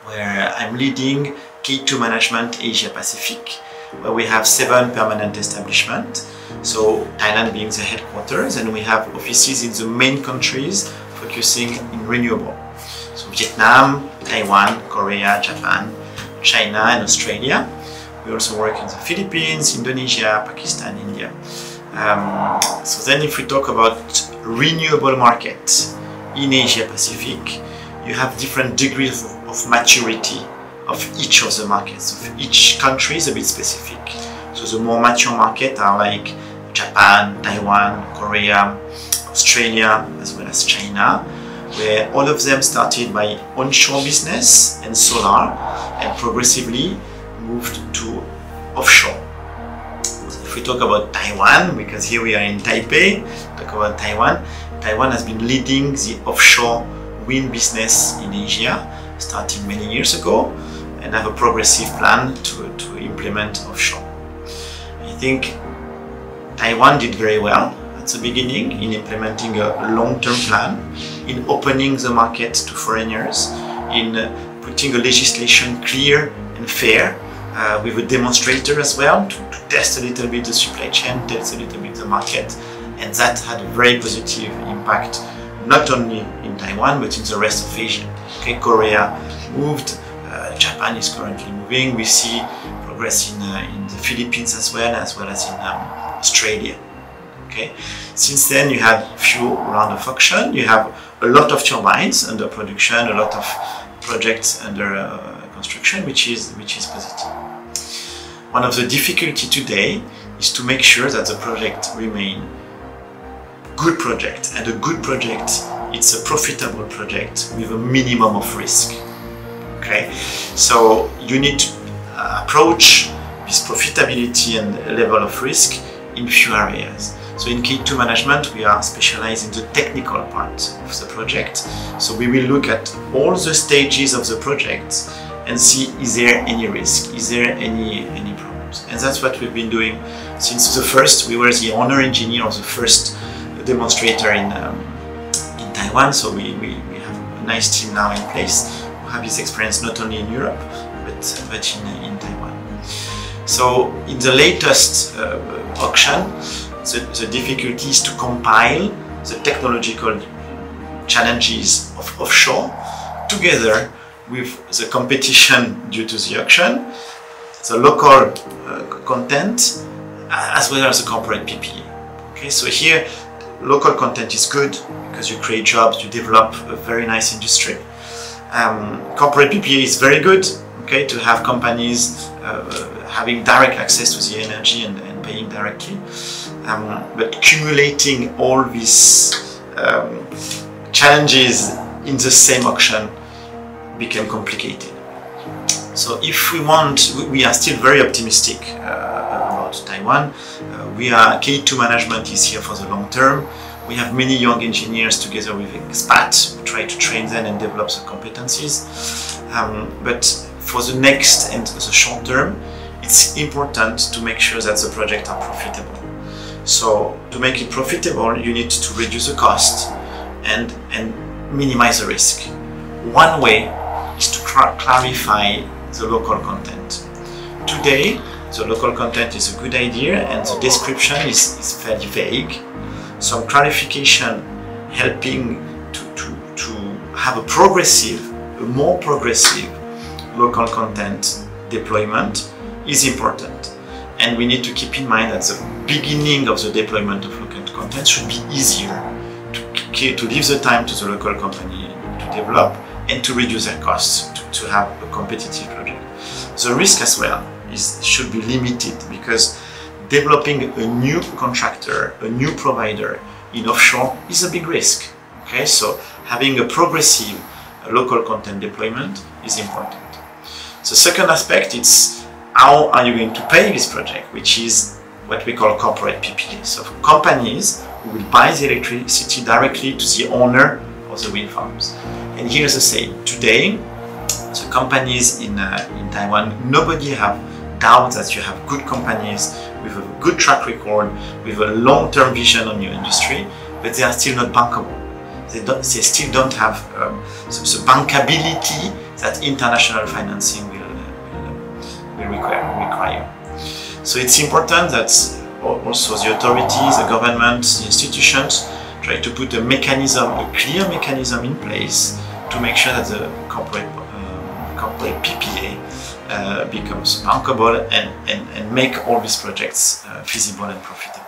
where I'm leading K2 Management Asia Pacific, where we have 7 permanent establishments. So Thailand being the headquarters, and we have offices in the main countries focusing in renewable. So Vietnam, Taiwan, Korea, Japan, China and Australia. We also work in the Philippines, Indonesia, Pakistan, India. So then if we talk about renewable markets in Asia Pacific, you have different degrees of maturity of each of the markets. So each country is a bit specific. So the more mature markets are like Japan, Taiwan, Korea, Australia, as well as China, where all of them started by onshore business and solar and progressively moved to offshore. So if we talk about Taiwan, because here we are in Taipei, talk about Taiwan. Taiwan has been leading the offshore wind business in Asia, starting many years ago, and have a progressive plan to implement offshore. I think Taiwan did very well at the beginning in implementing a long-term plan, in opening the market to foreigners, in putting a legislation clear and fair, with a demonstrator as well to test a little bit the supply chain, test a little bit the market, and that had a very positive impact not only in Taiwan but in the rest of Asia. Okay, Korea moved, Japan is currently moving. We see progress in the Philippines as well as in Australia. Okay, since then you had few round of auction. You have a lot of turbines under production, a lot of projects under construction, which is positive. One of the difficulties today is to make sure that the project remain good project, and a good project, it's a profitable project with a minimum of risk. Okay, so you need to approach this profitability and level of risk in few areas. So in K2 Management, we are specialized in the technical part of the project. So we will look at all the stages of the project and see, is there any risk, is there any problems. And that's what we've been doing since the first. We were the owner engineer of the first demonstrator in Taiwan. So we have a nice team now in place who have this experience not only in Europe but in Taiwan. So in the latest auction, the difficulty is to compile the technological challenges of offshore together with the competition due to the auction, the local content, as well as the corporate PPA. Okay, so here local content is good because you create jobs, you develop a very nice industry. Corporate PPA is very good, okay, to have companies having direct access to the energy and paying directly. But accumulating all these challenges in the same auction became complicated. So if we want, we are still very optimistic about Taiwan. K2 Management is here for the long term. We have many young engineers together with expats. We try to train them and develop the competencies. But for the next and the short term, it's important to make sure that the projects are profitable. So to make it profitable, you need to reduce the cost and minimize the risk. One way is to clarify the local content. Today, the local content is a good idea and the description is fairly vague. Some clarification helping to have a more progressive local content deployment is important. And we need to keep in mind that the beginning of the deployment of local content should be easier to leave the time to the local company to develop and to reduce their costs to have a competitive project. The risk as well should be limited because developing a new contractor, a new provider in offshore is a big risk. Okay, so having a progressive local content deployment is important. The second aspect is how are you going to pay this project, which is what we call corporate PPA. So companies who will buy the electricity directly to the owner of the wind farms. And here's the same. Today, the companies in Taiwan, nobody have doubt that you have good companies with a good track record, with a long-term vision on your industry, but they are still not bankable. They still don't have the bankability that international financing will require. So it's important that also the authorities, the government, the institutions try to put a clear mechanism in place to make sure that the corporate PPA becomes bankable and make all these projects feasible and profitable.